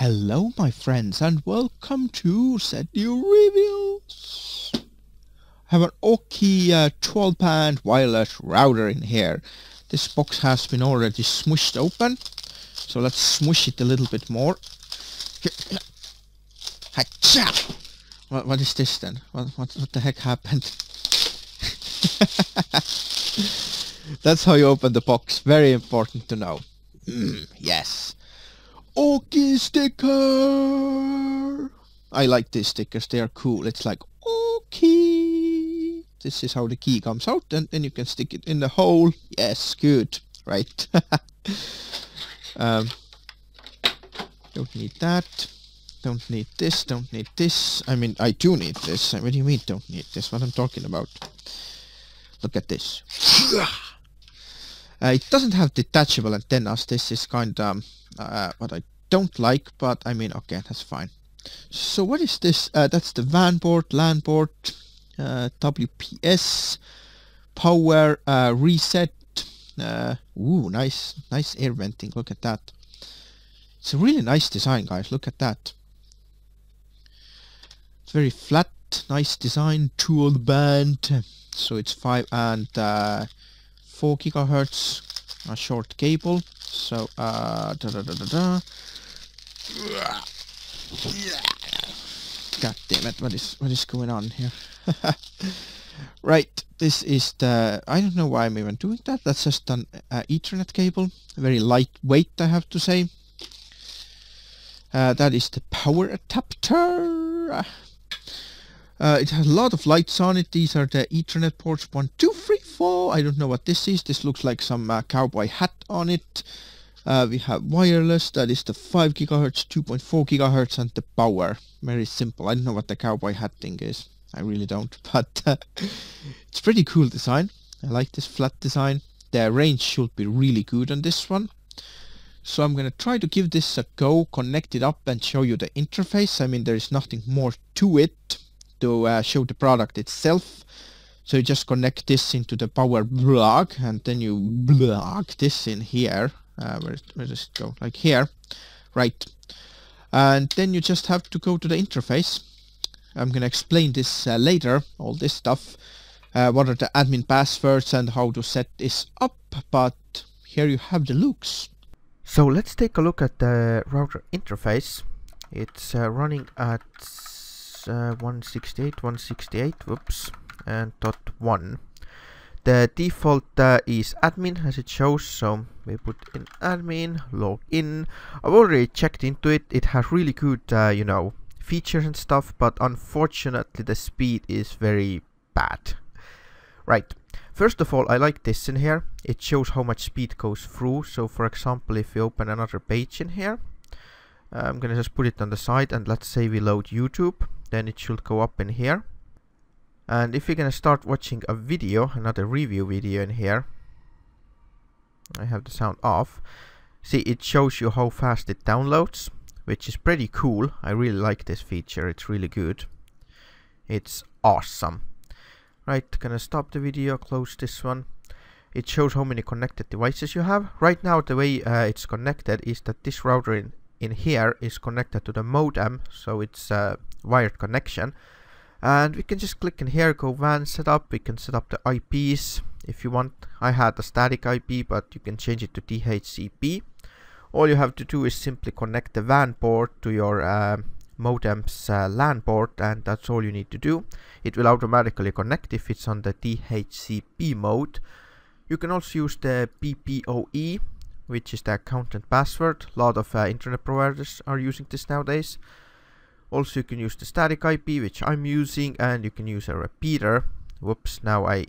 Hello my friends and welcome to Sethioz Reviews. I have an Aukey 12-band wireless router in here. This box has been already smushed open, so let's smush it a little bit more. What is this then? What the heck happened? That's how you open the box. Very important to know. Yes. Aukey sticker! I like these stickers, they are cool. It's like Aukey! This is how the key comes out, and then you can stick it in the hole. Yes, good. Right. Don't need that. Don't need this, don't need this. I mean, I do need this. What do you mean don't need this? What I'm talking about. Look at this. It doesn't have detachable antennas. This is kind of what I don't like, but I mean, okay, that's fine. So what is this? That's the WAN board, LAN board, WPS, power, reset. Ooh, nice air venting. Look at that. It's a really nice design, guys. Look at that. It's very flat, nice design, dual band. So it's 5 and 4 gigahertz, a short cable. So God damn it! What is going on here? Right, this is the. I don't know why I'm even doing that. That's just an Ethernet cable, very lightweight, I have to say. That is the power adapter. It has a lot of lights on it. These are the Ethernet ports 1, 2, 3, 4. I don't know what this is. This looks like some cowboy hat on it. We have wireless. That is the 5 gigahertz, 2.4 gigahertz, and the power. Very simple. I don't know what the cowboy hat thing is. I really don't. But it's pretty cool design. I like this flat design. The range should be really good on this one. So I'm gonna try to give this a go, connect it up, and show you the interface. I mean, there is nothing more to it to show the product itself. So you just connect this into the power plug, and then you plug this in here. Where does it go? Like here, right? And then you just have to go to the interface. I'm gonna explain this later, all this stuff. What are the admin passwords and how to set this up, but here you have the looks. So let's take a look at the router interface. It's running at 168, whoops, and .1. The default is admin, as it shows, so we put in admin, log in. I've already checked into it. It has really good, you know, features and stuff, but unfortunately the speed is very bad. Right. First of all, I like this in here. It shows how much speed goes through. So for example, if we open another page in here, I'm gonna just put it on the side, and let's say we load YouTube, then it should go up in here. And if you're gonna start watching a video, another review video in here, I have the sound off. See, it shows you how fast it downloads, which is pretty cool. I really like this feature. It's really good. It's awesome. Right, gonna stop the video, close this one. It shows how many connected devices you have. Right now the way it's connected is that this router in here is connected to the modem, so it's a wired connection. And we can just click in here, go WAN setup. We can set up the IPs if you want. I had a static IP, but you can change it to DHCP. All you have to do is simply connect the WAN port to your modem's LAN port, and that's all you need to do. It will automatically connect if it's on the DHCP mode. You can also use the PPOE, which is the account and password. A lot of internet providers are using this nowadays. Also, you can use the static IP, which I'm using, and you can use a repeater. Whoops, now I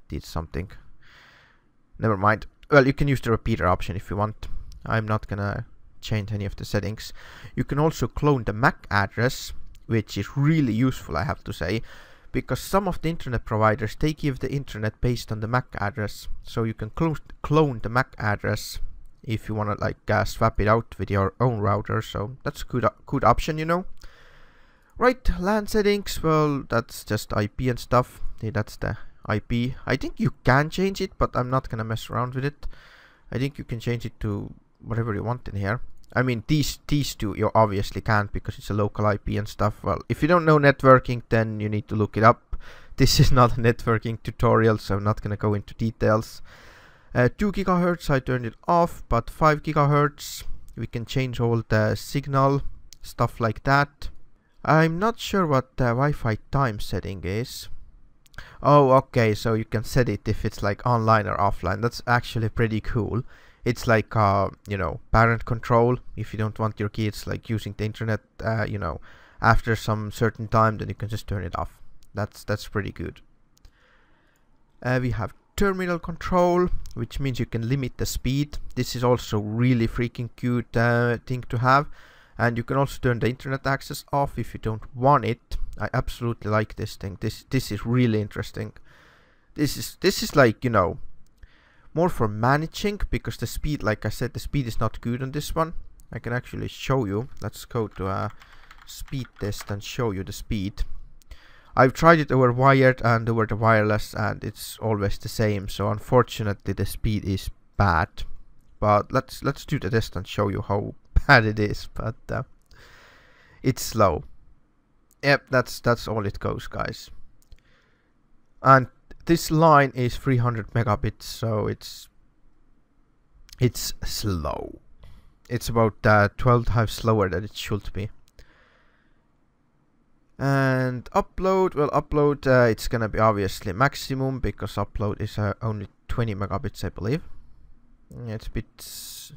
did something. Never mind. Well, you can use the repeater option if you want. I'm not gonna change any of the settings. You can also clone the MAC address, which is really useful, I have to say, because some of the internet providers, they give the internet based on the MAC address. So you can clone the MAC address if you want to like swap it out with your own router. So that's a good option, you know. Right, LAN settings, well, that's just IP and stuff. Yeah, that's the IP. I think you can change it, but I'm not gonna mess around with it. I think you can change it to whatever you want in here. I mean, these two you obviously can't because it's a local IP and stuff. Well, if you don't know networking, then you need to look it up. This is not a networking tutorial, so I'm not gonna go into details. 2 GHz, I turned it off, but 5 GHz, we can change all the signal, stuff like that. I'm not sure what the Wi-Fi time setting is. Oh, okay, so you can set it if it's like online or offline. That's actually pretty cool. It's like, you know, parent control. If you don't want your kids like using the internet, you know, after some certain time, then you can just turn it off. That's pretty good. We have terminal control, which means you can limit the speed. This is also really freaking cute thing to have. And you can also turn the internet access off if you don't want it. I absolutely like this thing. This is really interesting. This is like, you know, more for managing, because the speed, like I said, the speed is not good on this one. I can actually show you. Let's go to a speed test and show you the speed. I've tried it over wired and over the wireless, and it's always the same. So unfortunately, the speed is bad. But let's do the test and show you how bad it is. But it's slow. Yep, that's all it goes, guys. And this line is 300 megabits, so it's slow. It's about 12 times slower than it should be. And upload, well, upload, it's gonna be obviously maximum, because upload is only 20 megabits, I believe. Yeah, it's a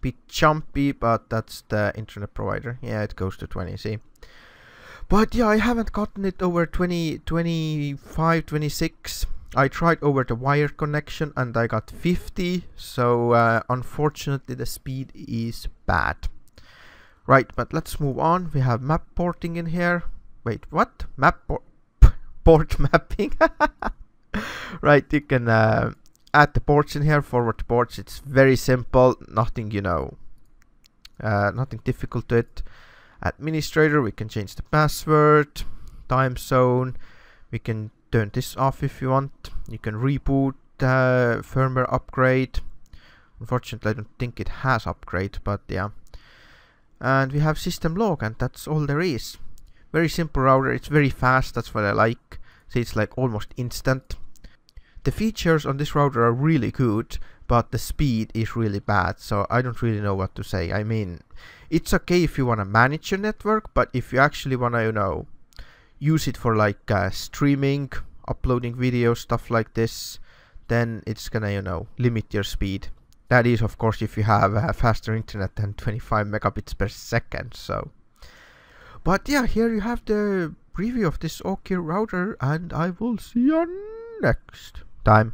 bit jumpy, but that's the internet provider. Yeah, it goes to 20, see. But yeah, I haven't gotten it over 20, 25, 26. I tried over the wired connection and I got 50. So unfortunately the speed is bad. Right, but let's move on. We have map porting in here. Wait, what? Port mapping? Right, you can add the ports in here, forward the ports. It's very simple, nothing, you know, nothing difficult to it. Administrator, we can change the password, time zone, we can turn this off if you want. You can reboot, firmware upgrade. Unfortunately, I don't think it has upgrade, but yeah. And we have system log, and that's all there is. Very simple router, it's very fast, that's what I like. See, it's like almost instant. The features on this router are really good, but the speed is really bad, so I don't really know what to say. I mean, it's okay if you want to manage your network, but if you actually want to, you know, use it for like streaming, uploading videos, stuff like this, then it's gonna, you know, limit your speed. That is, of course, if you have a faster internet than 25 megabits per second, so. But yeah, here you have the preview of this Aukey router, and I will see you next time.